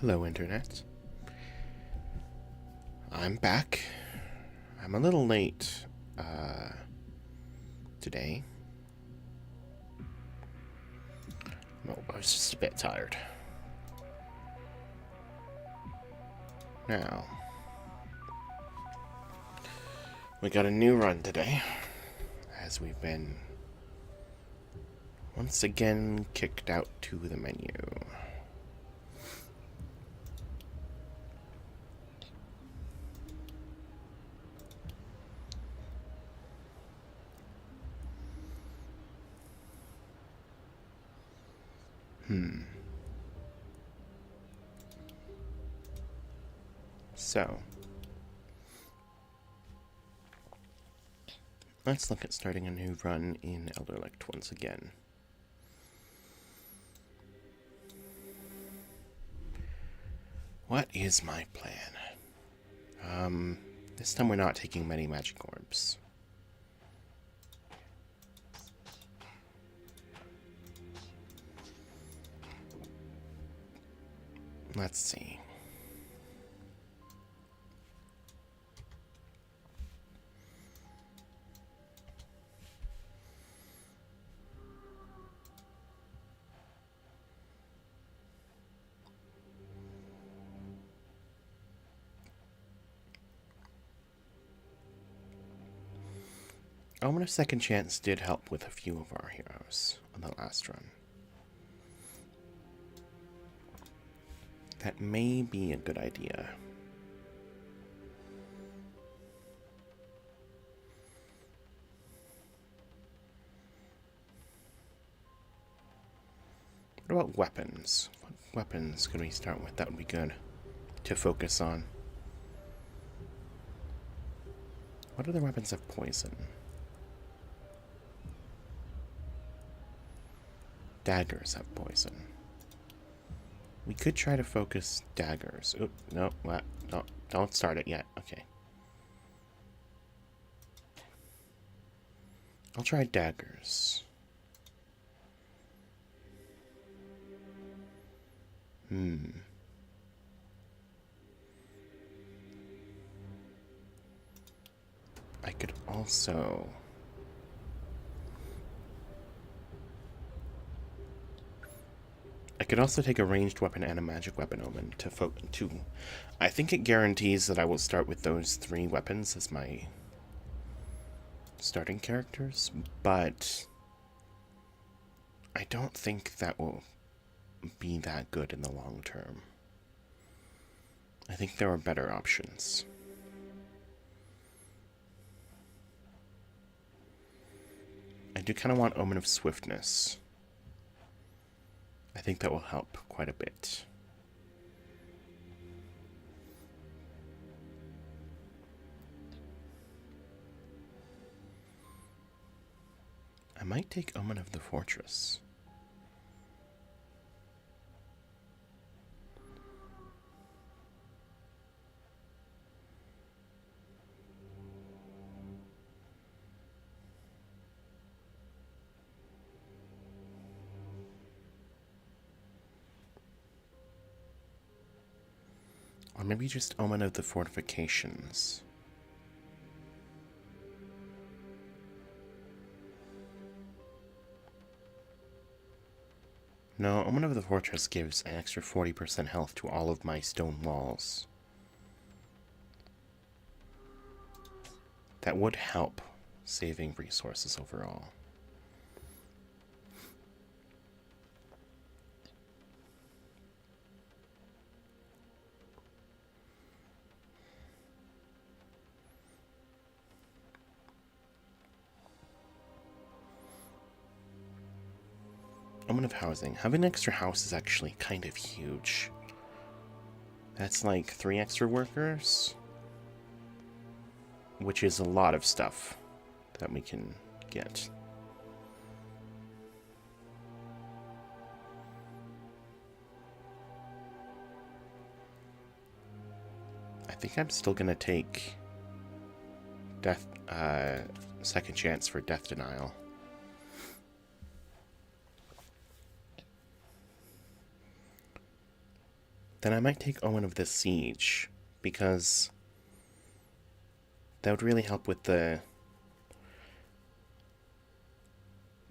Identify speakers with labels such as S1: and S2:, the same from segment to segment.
S1: Hello, Internet. I'm back. I'm a little late today. No, I was just a bit tired. Now, we got a new run today, as we've been once again kicked out to the menu. So, let's look at starting a new run in Elderlicht once again. What is my plan? This time we're not taking many magic orbs. Let's see. Omen of Second Chance did help with a few of our heroes on the last run. That may be a good idea. What about weapons? What weapons can we start with? That would be good to focus on. What other weapons have poison? Daggers have poison. We could try to focus daggers. Oop, no, what? No, don't start it yet. Okay. I'll try daggers. I could also... take a ranged weapon and a magic weapon omen to I think it guarantees that I will start with those 3 weapons as my starting characters, but I don't think that will be that good in the long term. I think there are better options. I do kind of want Omen of Swiftness. I think that will help quite a bit. I might take Omen of the Fortress. Or maybe just Omen of the Fortifications. No, Omen of the Fortress gives an extra 40% health to all of my stone walls. That would help saving resources overall. Omen of Housing. Having an extra house is actually kind of huge. That's like 3 extra workers, which is a lot of stuff that we can get. I think I'm still gonna take second chance for death denial. then I might take Omen of the Siege, because that would really help with the...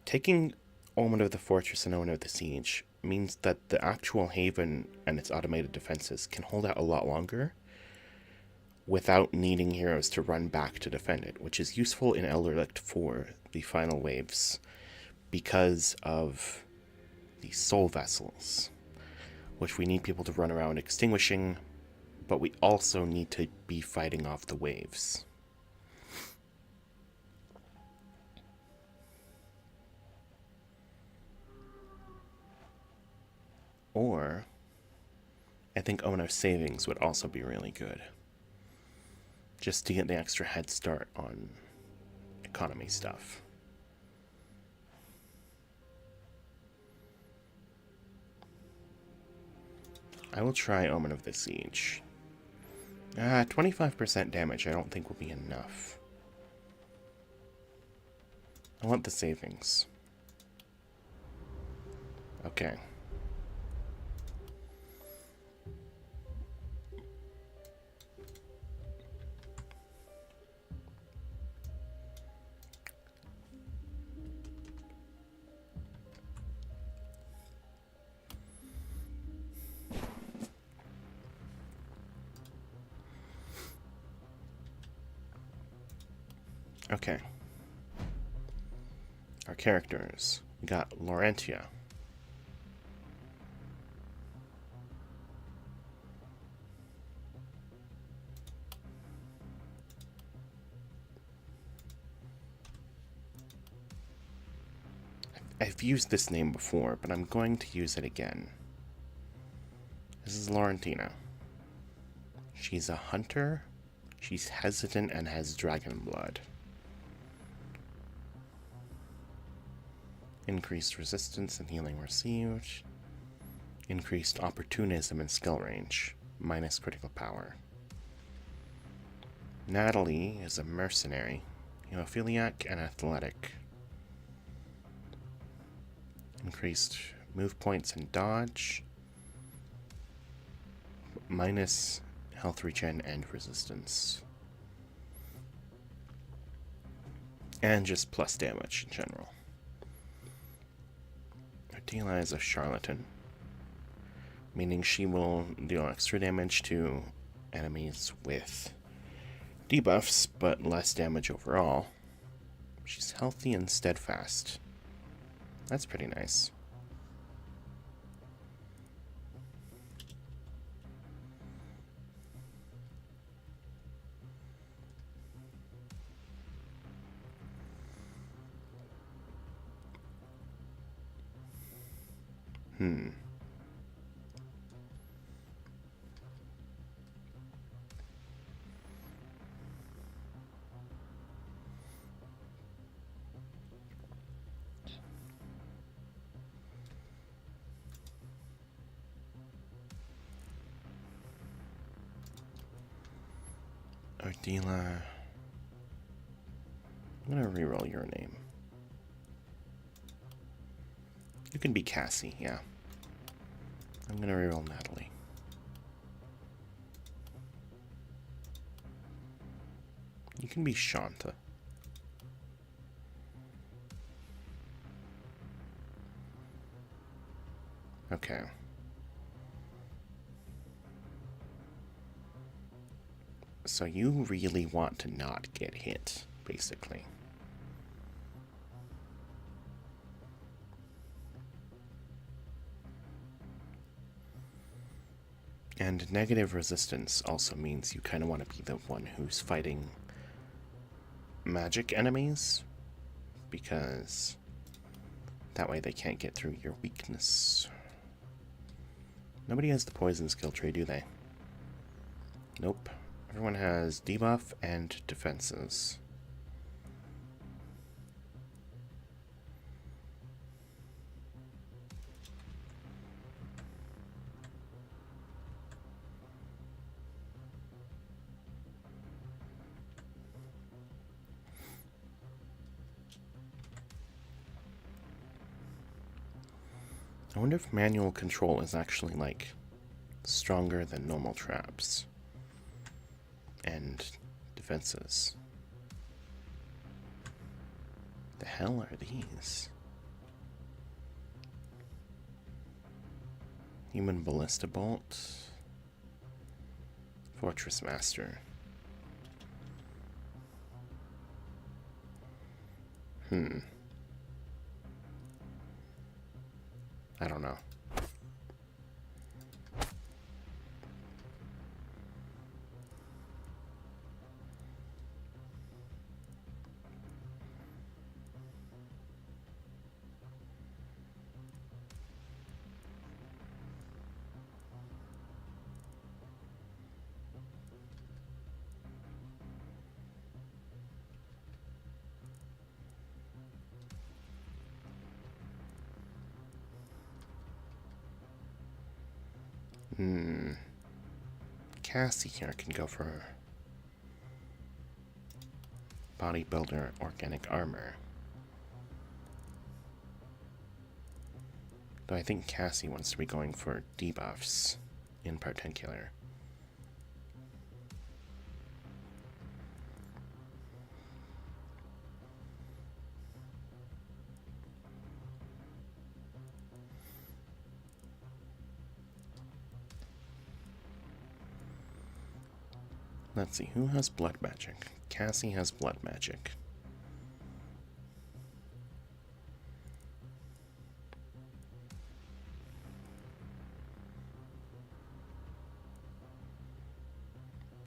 S1: Taking Omen of the Fortress and Omen of the Siege means that the actual haven and its automated defenses can hold out a lot longer without needing heroes to run back to defend it, which is useful in Elderlicht for the final waves because of the soul vessels, which we need people to run around extinguishing, but we also need to be fighting off the waves. Or, I think Omen of Savings would also be really good, just to get the extra head start on economy stuff. I will try Omen of the Siege. 25% damage I don't think will be enough. I want the savings. Okay. Okay. Our characters. We got Laurentia. I've used this name before, but I'm going to use it again. This is Laurentina. She's a hunter. She's hesitant and has dragon blood. Increased resistance and healing received. Increased opportunism and skill range, minus critical power. Natalie is a mercenary, hemophiliac and athletic. Increased move points and dodge, minus health regen and resistance. And just plus damage in general. Ardila is a charlatan, meaning she will deal extra damage to enemies with debuffs, but less damage overall. She's healthy and steadfast. That's pretty nice. Ardila. I'm gonna reroll your name. You can be Cassie, yeah. I'm gonna reroll Natalie. You can be Shanta. Okay. So you really want to not get hit, basically. And negative resistance also means you kind of want to be the one who's fighting magic enemies, because that way they can't get through your weakness. Nobody has the poison skill tree, do they? Nope. Everyone has debuff and defenses. I wonder if manual control is actually like stronger than normal traps and defenses. The hell are these? Human Ballista Bolt. Fortress Master. I don't know. Cassie here can go for Bodybuilder Organic Armor. Though I think Cassie wants to be going for debuffs in particular. Let's see, who has blood magic? Cassie has blood magic.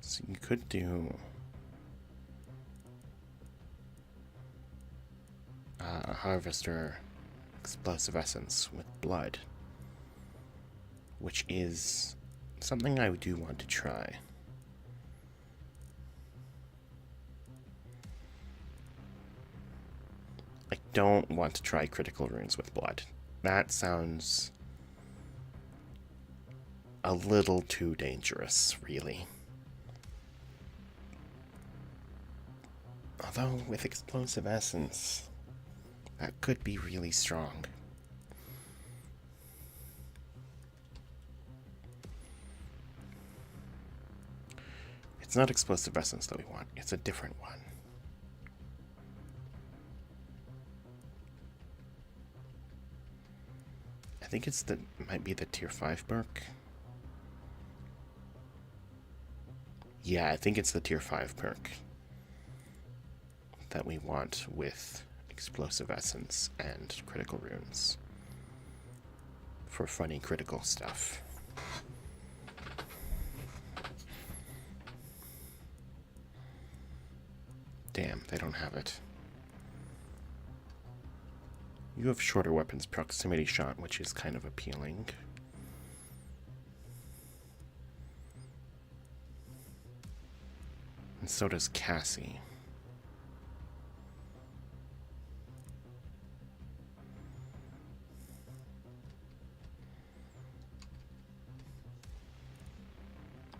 S1: So you could do a Harvester Explosive Essence with blood, which is something I do want to try. I don't want to try critical runes with blood. That sounds a little too dangerous, really. Although, with Explosive Essence, that could be really strong. It's not Explosive Essence that we want, it's a different one. I think it's the, might be the tier 5 perk. Yeah, I think it's the tier 5 perk that we want with Explosive Essence and critical runes for funny critical stuff. Damn, they don't have it. You have shorter weapons proximity shot, which is kind of appealing. And so does Cassie.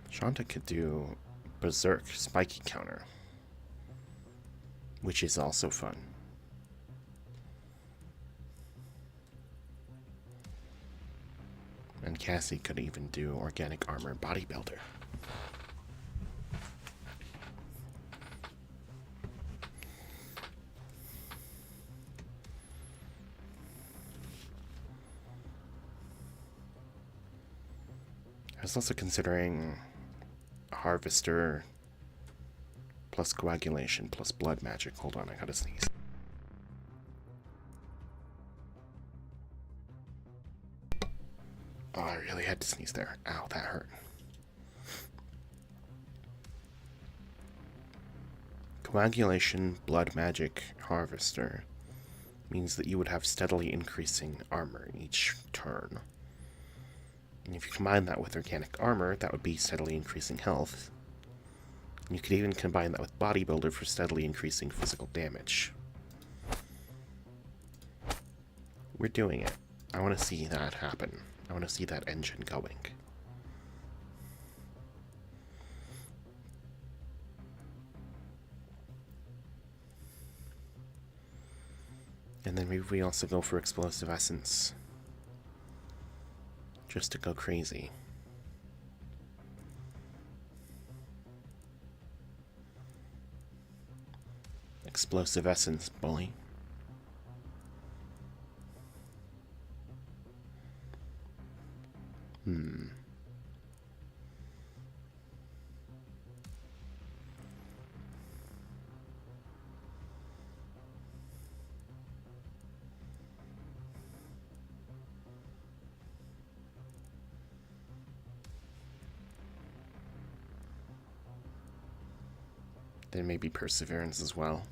S1: Shanta could do Berserk Spiky Counter, which is also fun. And Cassie could even do Organic Armor Bodybuilder. I was also considering Harvester plus Coagulation plus Blood Magic. Hold on, I gotta sneeze. Oh, I really had to sneeze there. Ow, that hurt. Coagulation, Blood Magic, Harvester means that you would have steadily increasing armor each turn. And if you combine that with Organic Armor, that would be steadily increasing health. And you could even combine that with Bodybuilder for steadily increasing physical damage. We're doing it. I want to see that happen. I want to see that engine going. And then maybe we also go for Explosive Essence. Just to go crazy. Explosive essence, bully. There may be perseverance as well.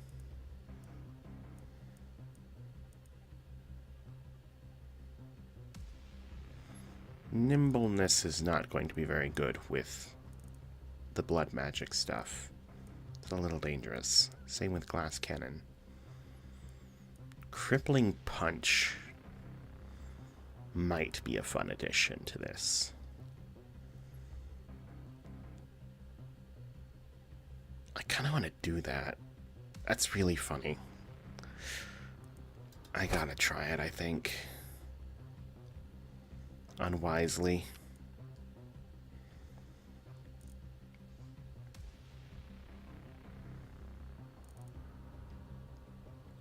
S1: Nimbleness is not going to be very good with the blood magic stuff. It's a little dangerous. Same with glass cannon. Crippling punch might be a fun addition to this. I kind of want to do that. That's really funny. I gotta try it, I think. Unwisely.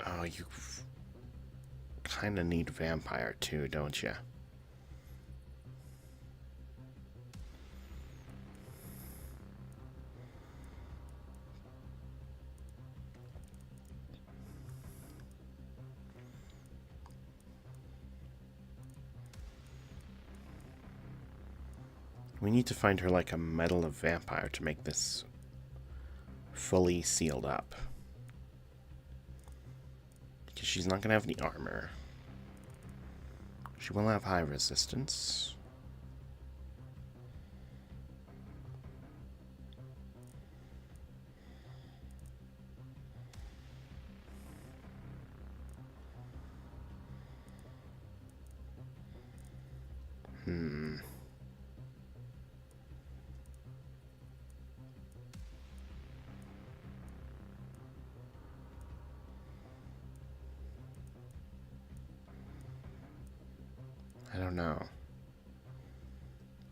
S1: Oh, you kind of need vampire too, don't you? We need to find her like a medal of vampire to make this fully sealed up. Because she's not going to have any armor. She will have high resistance. I don't know.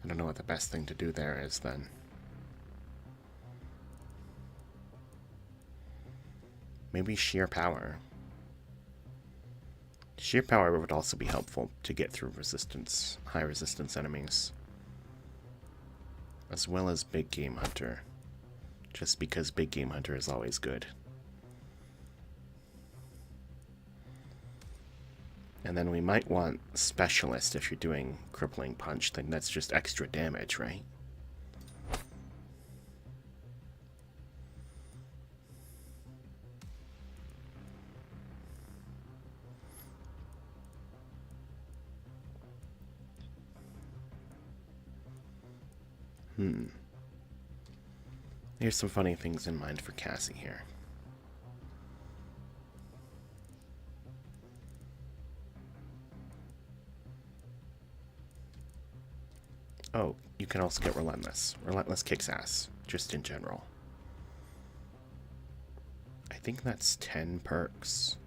S1: I don't know what the best thing to do there is then. Maybe sheer power. Sheer power would also be helpful to get through resistance, high resistance enemies. As well as Big Game Hunter. Just because Big Game Hunter is always good. And then we might want Specialist if you're doing Crippling Punch, then that's just extra damage, right? Here's some funny things in mind for Cassie here. Oh, you can also get Relentless. Relentless kicks ass, just in general. I think that's 10 perks.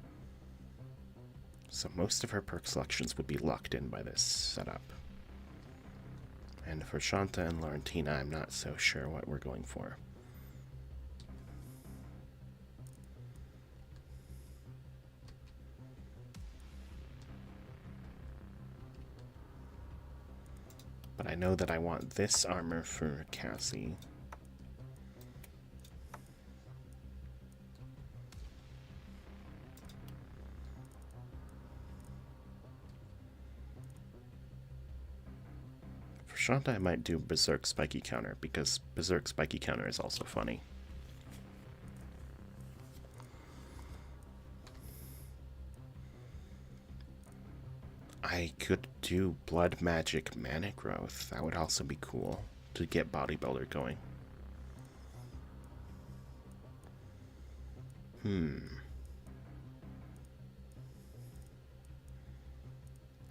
S1: So most of her perk selections would be locked in by this setup. And for Shanta and Laurentina, I'm not so sure what we're going for. But I know that I want this armor for Cassie. For Shanta, I might do Berserk Spiky Counter, because Berserk Spiky Counter is also funny. I could do Blood Magic Mana Growth. That would also be cool to get Bodybuilder going.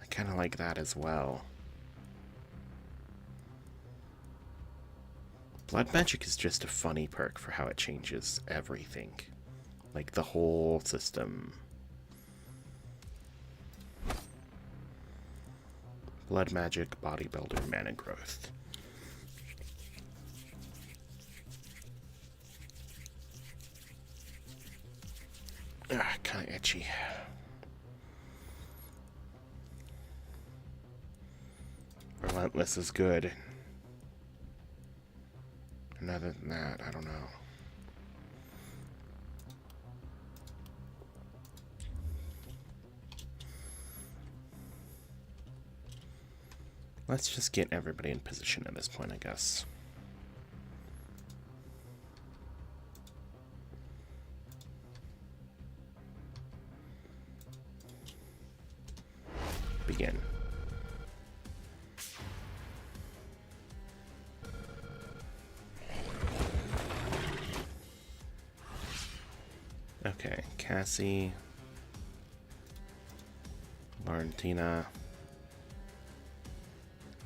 S1: I kind of like that as well. Blood Magic is just a funny perk for how it changes everything. Like the whole system. Blood Magic, Bodybuilder, Mana Growth. kind of itchy. Relentless is good. And other than that, I don't know. Let's just get everybody in position at this point, I guess. Begin. Okay, Cassie, Laurentina.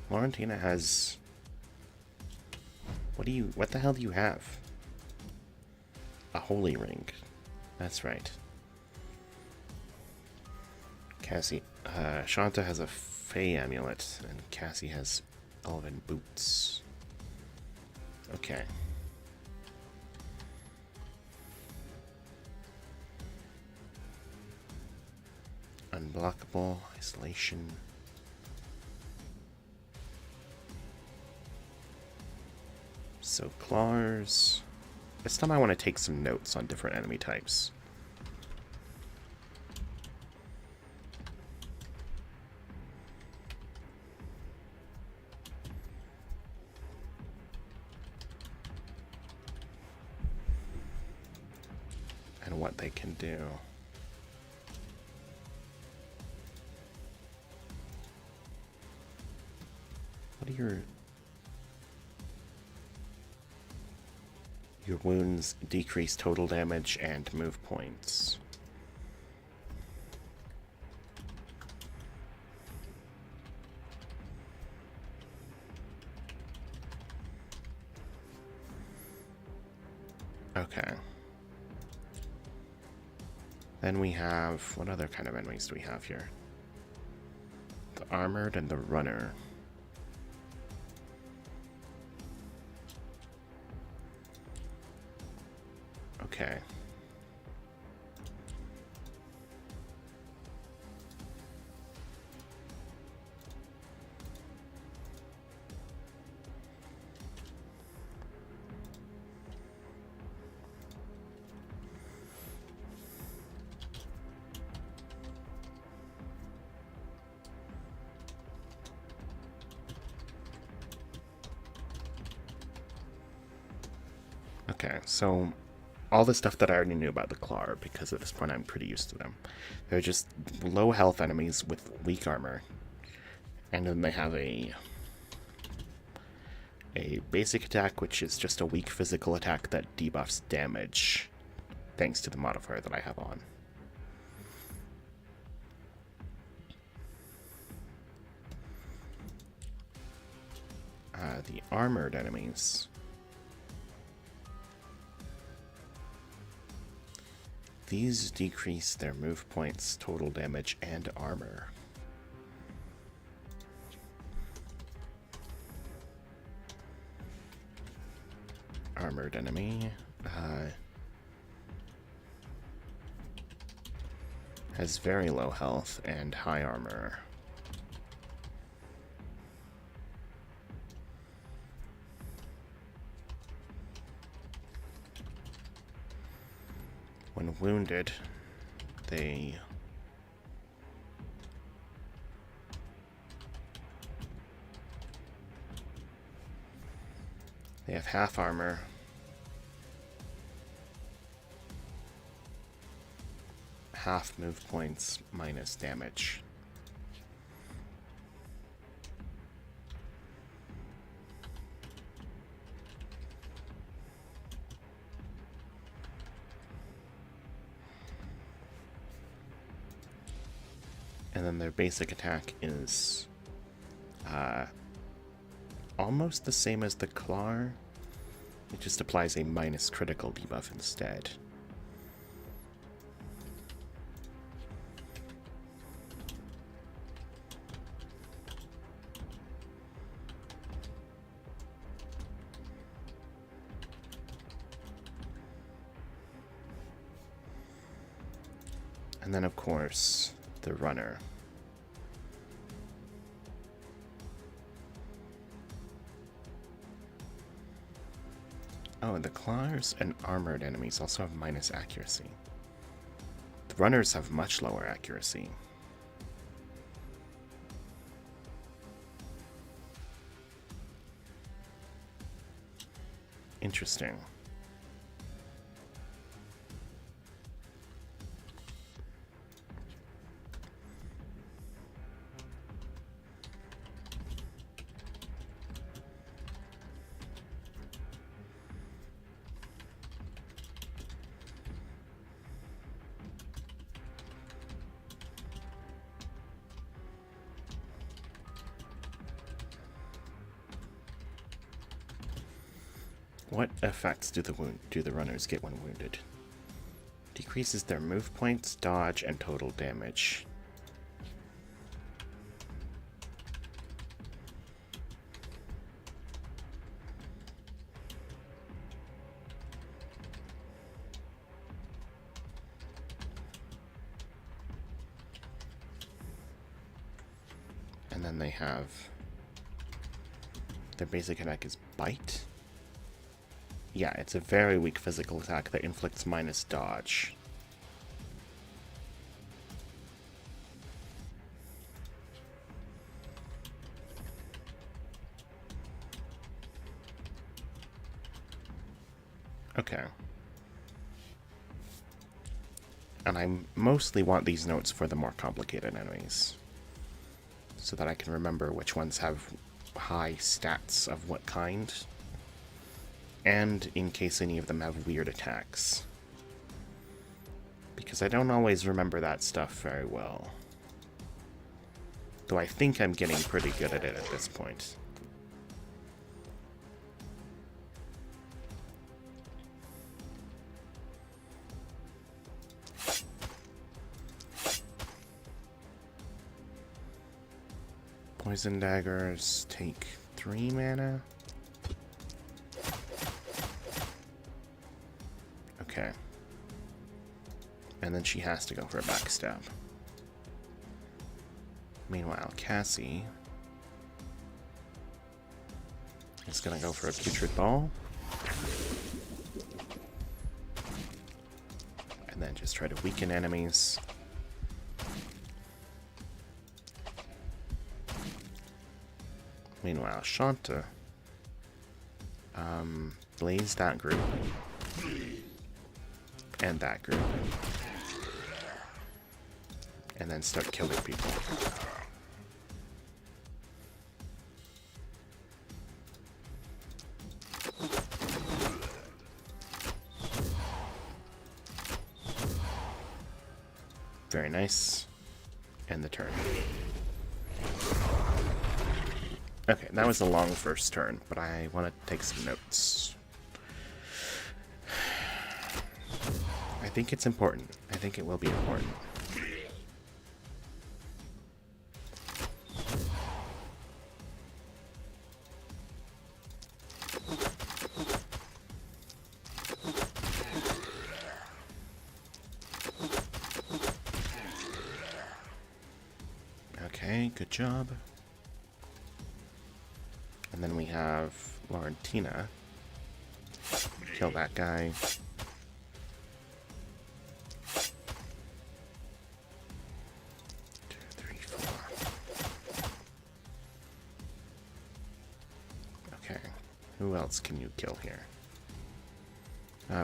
S1: Laurentina has... What the hell do you have? A holy ring. That's right. Cassie, Shanta has a Fey amulet, and Cassie has elven boots. Okay. Unblockable, isolation. So claws. This time I want to take some notes on different enemy types. And what they can do. What are your wounds decrease total damage and move points. Okay. Then we have, what other kind of enemies do we have here? The armored and the runner. Okay. Okay, so all the stuff that I already knew about the Claw, because at this point I'm pretty used to them. They're just low health enemies with weak armor. And then they have a basic attack, which is just a weak physical attack that debuffs damage, thanks to the modifier that I have on. The armored enemies. These decrease their move points, total damage, and armor. Armored enemy has very low health and high armor. When wounded, they have half armor, half move points, minus damage. And then their basic attack is almost the same as the Claw. It just applies a minus critical debuff instead. And then, of course, the runner. Oh, and the claws and armored enemies also have minus accuracy. The runners have much lower accuracy. Interesting. What effects do the runners get when wounded? Decreases their move points, dodge, and total damage. And then they have their basic attack is bite. Yeah, it's a very weak physical attack that inflicts minus dodge. Okay. And I mostly want these notes for the more complicated enemies, so that I can remember which ones have high stats of what kind, and in case any of them have weird attacks. Because I don't always remember that stuff very well. Though I think I'm getting pretty good at it at this point. Poison daggers take 3 mana. Okay. And then she has to go for a backstab. Meanwhile, Cassie is gonna go for a putrid ball. And then just try to weaken enemies. Meanwhile, Shanta blaze that group. And that group. And then start killing people. Very nice. End the turn. Okay, that was a long first turn, but I want to take some notes. I think it's important. I think it will be important. Okay, good job. And then we have Laurentina. Kill that guy. Who else can you kill here?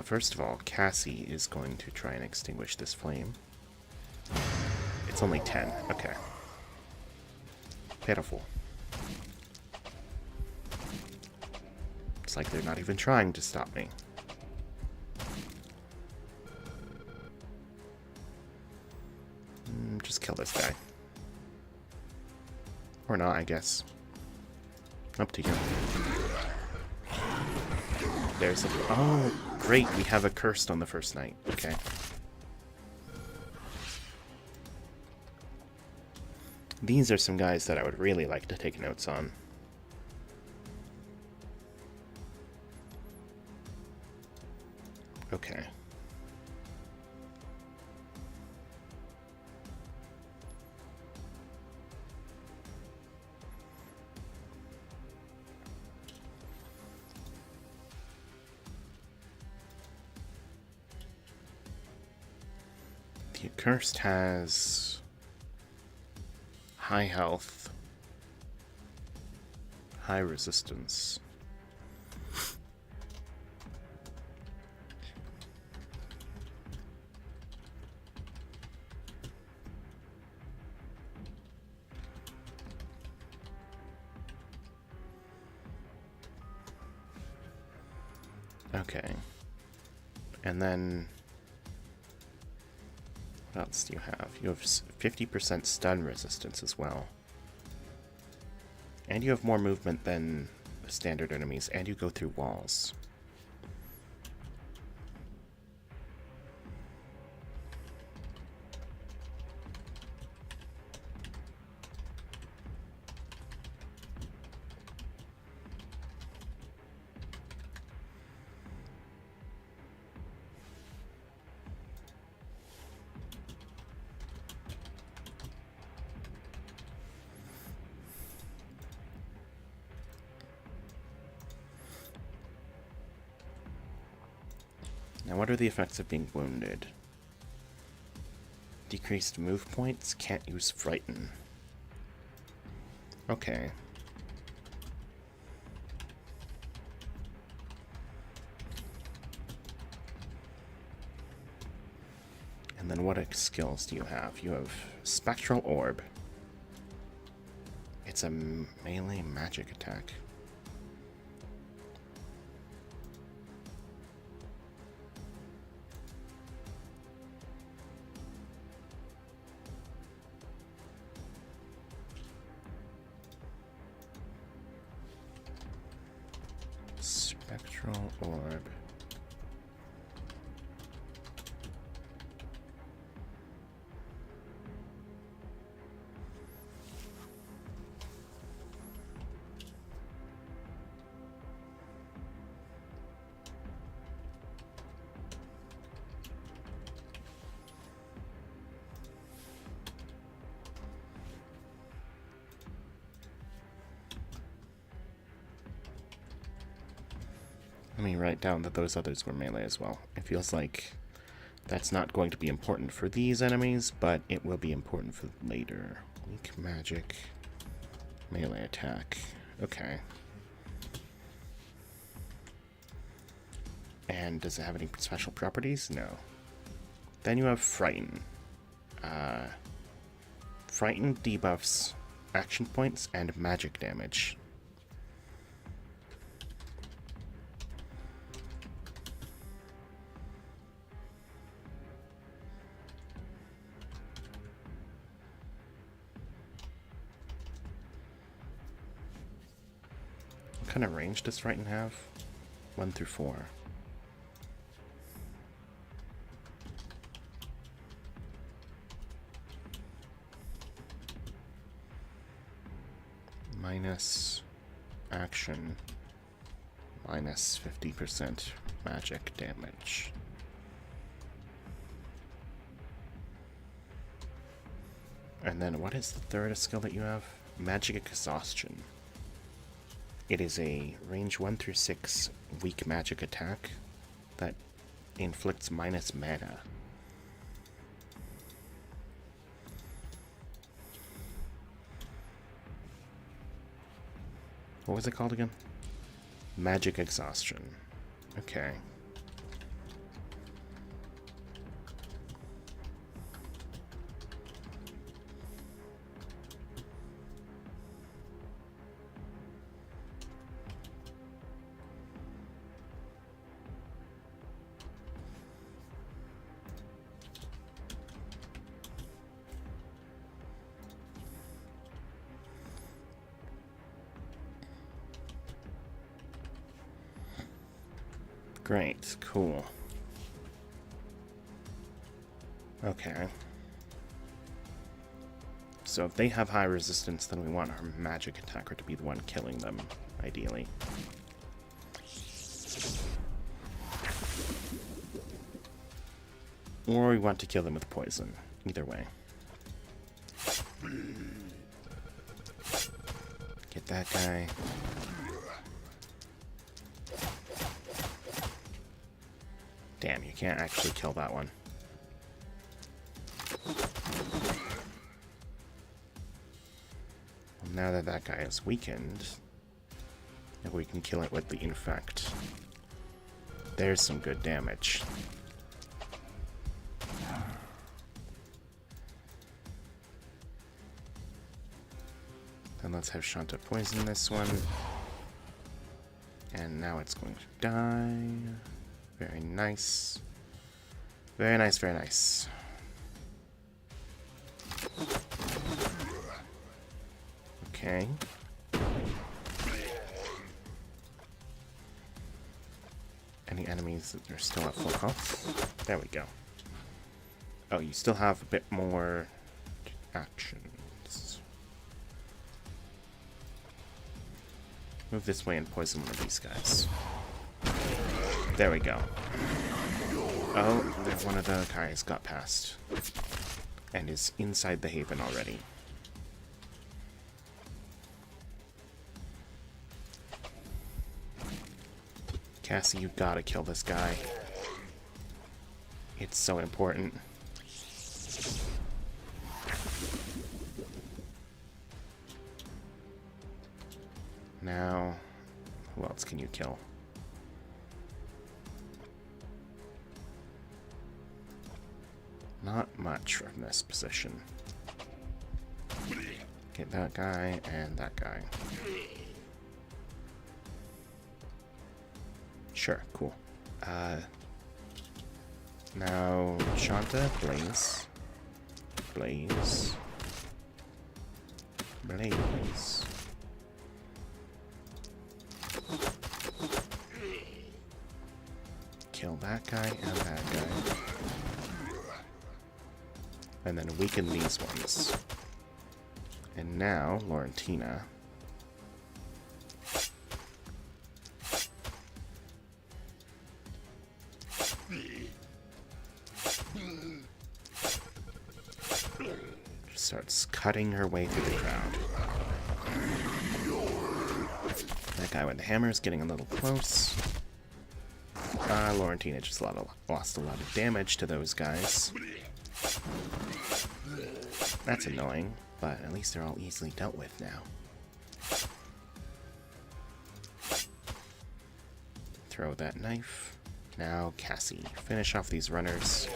S1: First of all, Cassie is going to try and extinguish this flame. It's only 10. Okay. Pitiful. It's like they're not even trying to stop me. Just kill this guy. Or not, I guess. Up to you. There's a... Oh, great. We have a cursed on the first night. Okay. These are some guys that I would really like to take notes on. Okay. The accursed has high health, high resistance. Okay. And then what else do you have? You have 50% stun resistance as well. And you have more movement than the standard enemies, and you go through walls. Now, what are the effects of being wounded? Decreased move points, can't use Frighten. Okay. And then what skills do you have? You have Spectral Orb. It's a melee magic attack. Spectral Orb. Let me write down that those others were melee as well. It feels like that's not going to be important for these enemies, but it will be important for later. Weak magic, melee attack. Okay. And does it have any special properties? No. Then you have Frighten. Frighten debuffs action points and magic damage. What kind of range does Frighten have? 1 through 4. Minus action, minus 50% magic damage. And then what is the third skill that you have? Magic Exhaustion. It is a range 1 through 6 weak magic attack that inflicts minus mana. What was it called again? Magic Exhaustion. Okay. Great, cool. Okay. So if they have high resistance, then we want our magic attacker to be the one killing them, ideally. Or we want to kill them with poison. Either way. Get that guy. Damn, you can't actually kill that one. Well, now that that guy is weakened, if we can kill it with the infect, there's some good damage. Then let's have Shanta poison this one. And now it's going to die. Very nice. Very nice, very nice. Okay. Any enemies that are still at full health? There we go. Oh, you still have a bit more actions. Move this way and poison one of these guys. There we go. Oh, one of the guys got past. And is inside the haven already. Cassie, you gotta kill this guy. It's so important. Now, who else can you kill? Not much from this position. Get that guy and that guy. Sure, cool. Now, Shanta, Blaze. Blaze. Blaze. Kill that guy and that guy. And then weaken these ones. And now, Laurentina. Starts cutting her way through the crowd. That guy with the hammer is getting a little close. Laurentina just lost a lot of damage to those guys. That's annoying, but at least they're all easily dealt with now. Throw that knife. Now, Cassie, finish off these runners.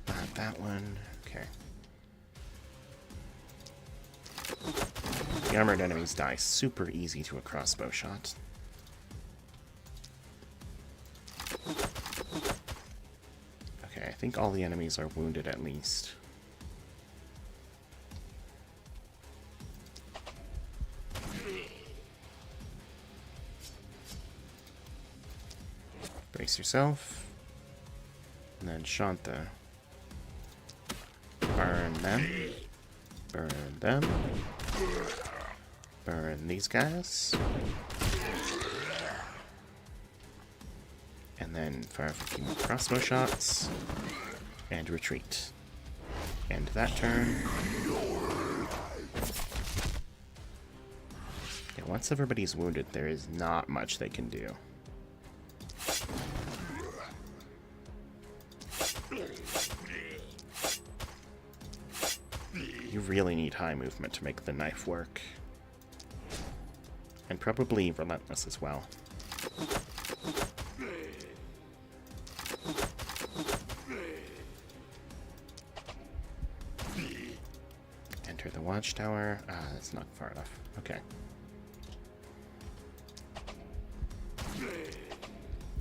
S1: Not that one. Okay. The armored enemies die super easy to a crossbow shot. Okay, I think all the enemies are wounded at least. Brace yourself. And then Shanta. Burn them. Burn them. Burn these guys. And then fire a few more crossbow shots. And retreat. End that turn. Yeah, once everybody's wounded, there is not much they can do. You really need high movement to make the knife work. And probably relentless as well. Enter the watchtower. That's not far enough. Okay.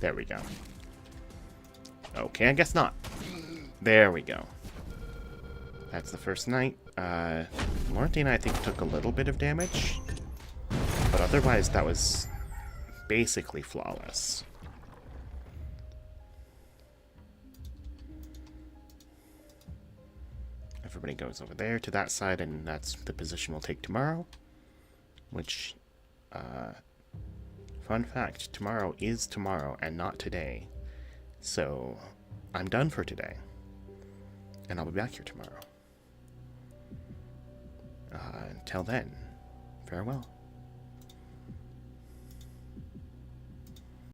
S1: There we go. Okay, I guess not. There we go. That's the first night. Laurentina, I think, took a little bit of damage. But otherwise, that was basically flawless. Everybody goes over there to that side, and that's the position we'll take tomorrow. Which, fun fact, tomorrow is tomorrow and not today. So, I'm done for today. And I'll be back here tomorrow. Until then, farewell.